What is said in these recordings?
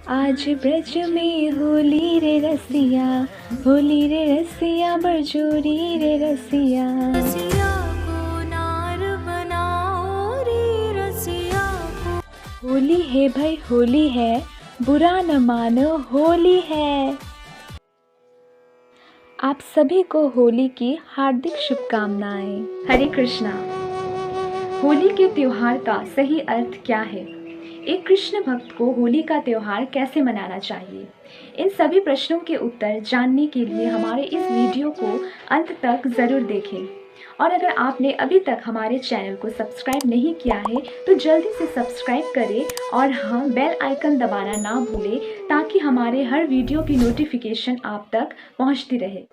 आज ब्रज में होली रे रसिया, होली रे रसिया, बरजोरी रे रसिया। रसिया को नार बनाओ रे रसिया को। होली है भाई होली है, बुरा न मानो होली है। आप सभी को होली की हार्दिक शुभकामनाएं। हरे कृष्णा। होली के त्योहार का सही अर्थ क्या है? एक कृष्ण भक्त को होली का त्योहार कैसे मनाना चाहिए? इन सभी प्रश्नों के उत्तर जानने के लिए हमारे इस वीडियो को अंत तक ज़रूर देखें। और अगर आपने अभी तक हमारे चैनल को सब्सक्राइब नहीं किया है तो जल्दी से सब्सक्राइब करें और हाँ, बेल आइकन दबाना ना भूलें ताकि हमारे हर वीडियो की नोटिफिकेशन आप तक पहुंचती रहे।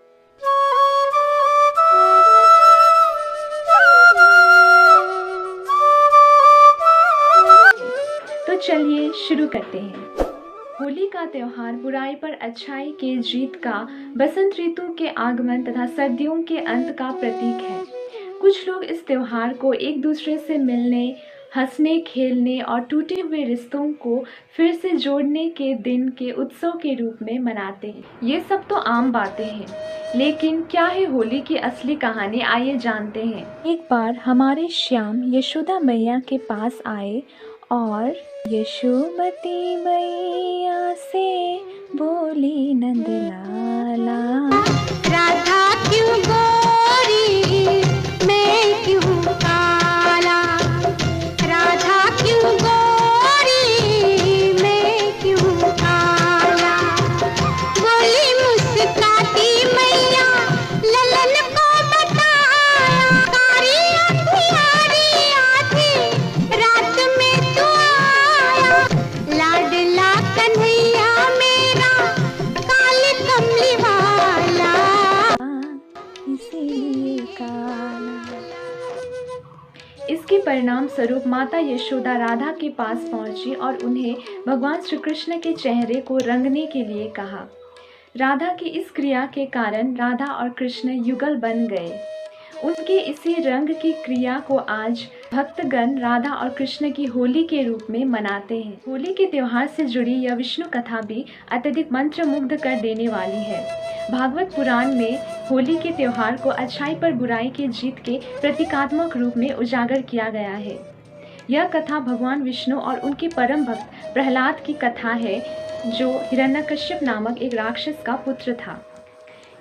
तो चलिए शुरू करते हैं। होली का त्योहार बुराई पर अच्छाई के जीत का, बसंत ऋतु के आगमन तथा सर्दियों के अंत का प्रतीक है। कुछ लोग इस त्योहार को एक दूसरे से मिलने, हंसने, खेलने और टूटे हुए रिश्तों को फिर से जोड़ने के दिन के उत्सव के रूप में मनाते हैं। ये सब तो आम बातें हैं, लेकिन क्या है होली की असली कहानी? आइए जानते हैं। एक बार हमारे श्याम यशोदा मैया के पास आए और यशोमती मैया से बोली नंदलाला, राधा क्यों गोरी मैं क्यों काला, राधा क्यों गोरी मैं क्यों काला। बोली मुस्काती मैया ललन को बताया, कारी अंधियारी आधी रात में तू आया। लाडला कन्हैया मेरा काली कमली वाला, इसीलिए काला। इसके परिणाम स्वरूप माता यशोदा राधा के पास पहुंची और उन्हें भगवान श्री कृष्ण के चेहरे को रंगने के लिए कहा। राधा की इस क्रिया के कारण राधा और कृष्ण युगल बन गए। उनके इसी रंग की क्रिया को आज भक्तगण राधा और कृष्ण की होली के रूप में मनाते हैं। होली के त्योहार से जुड़ी यह विष्णु कथा भी अत्यधिक मंत्रमुग्ध कर देने वाली है। भागवत पुराण में होली के त्योहार को अच्छाई पर बुराई की जीत के प्रतीकात्मक रूप में उजागर किया गया है। यह कथा भगवान विष्णु और उनके परम भक्त प्रहलाद की कथा है, जो हिरण्यकश्यप नामक एक राक्षस का पुत्र था।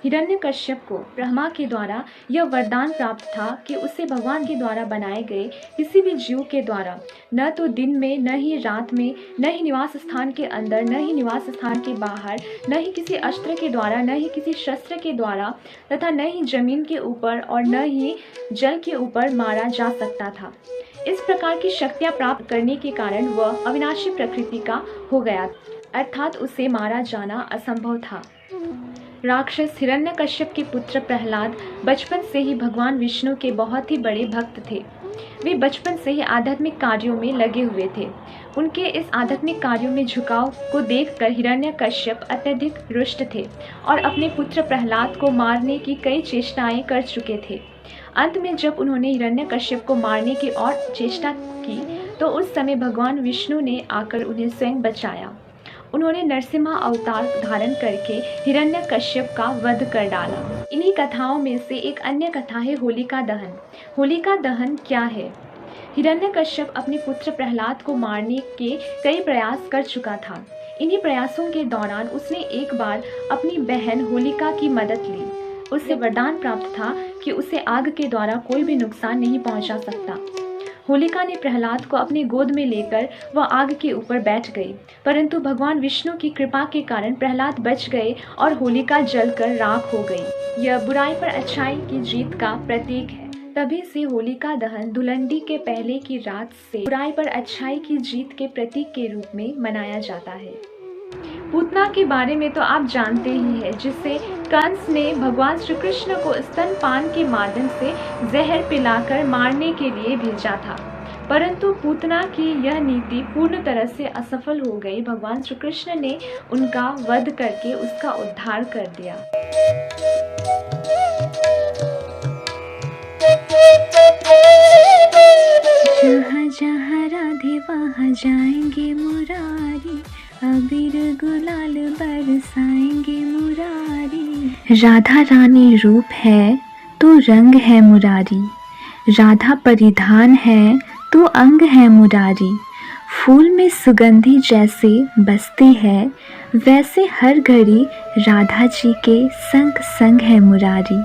हिरण्यकश्यप को ब्रह्मा के द्वारा यह वरदान प्राप्त था कि उसे भगवान के द्वारा बनाए गए किसी भी जीव के द्वारा न तो दिन में, न ही रात में, न ही निवास स्थान के अंदर, न ही निवास स्थान के बाहर, न ही किसी अस्त्र के द्वारा, न ही किसी शस्त्र के द्वारा तथा न ही जमीन के ऊपर और न ही जल के ऊपर मारा जा सकता था। इस प्रकार की शक्तियाँ प्राप्त करने के कारण वह अविनाशी प्रकृति का हो गया, अर्थात उसे मारा जाना असंभव था। राक्षस हिरण्यकश्यप के पुत्र प्रहलाद बचपन से ही भगवान विष्णु के बहुत ही बड़े भक्त थे। वे बचपन से ही आध्यात्मिक कार्यों में लगे हुए थे। उनके इस आध्यात्मिक कार्यों में झुकाव को देखकर हिरण्यकश्यप अत्यधिक रुष्ट थे और अपने पुत्र प्रहलाद को मारने की कई चेष्टाएं कर चुके थे। अंत में जब उन्होंने हिरण्यकश्यप को मारने की और चेष्टा की तो उस समय भगवान विष्णु ने आकर उन्हें स्वयं बचाया। उन्होंने नरसिम्हा अवतार धारण करके हिरण्यकश्यप का वध कर डाला। इन्हीं कथाओं में से एक अन्य कथा है होलिका दहन। होलिका दहन क्या है? हिरण्यकश्यप अपने पुत्र प्रहलाद को मारने के कई प्रयास कर चुका था। इन्हीं प्रयासों के दौरान उसने एक बार अपनी बहन होलिका की मदद ली। उसे वरदान प्राप्त था कि उसे आग के द्वारा कोई भी नुकसान नहीं पहुंचा सकता। होलिका ने प्रहलाद को अपनी गोद में लेकर वह आग के ऊपर बैठ गई, परंतु भगवान विष्णु की कृपा के कारण प्रहलाद बच गए और होलिका जलकर राख हो गई। यह बुराई पर अच्छाई की जीत का प्रतीक है। तभी से होलिका दहन धुलंडी के पहले की रात से बुराई पर अच्छाई की जीत के प्रतीक के रूप में मनाया जाता है। पूतना के बारे में तो आप जानते ही हैं, जिसे कंस ने भगवान श्री कृष्ण को स्तनपान के माध्यम से जहर पिलाकर मारने के लिए भेजा था, परंतु पूतना की यह नीति पूर्ण तरह से असफल हो गई। भगवान श्री कृष्ण ने उनका वध करके उसका उद्धार कर दिया। जहाँ जहाँ राधे वहाँ जाएंगे मुरारी, अबीर गुलाल बरसाएंगे मुरारी। राधा रानी रूप है तो रंग है मुरारी, राधा परिधान है तो अंग है मुरारी। फूल में सुगंधि जैसे बसती है, वैसे हर घड़ी राधा जी के संग संग है मुरारी।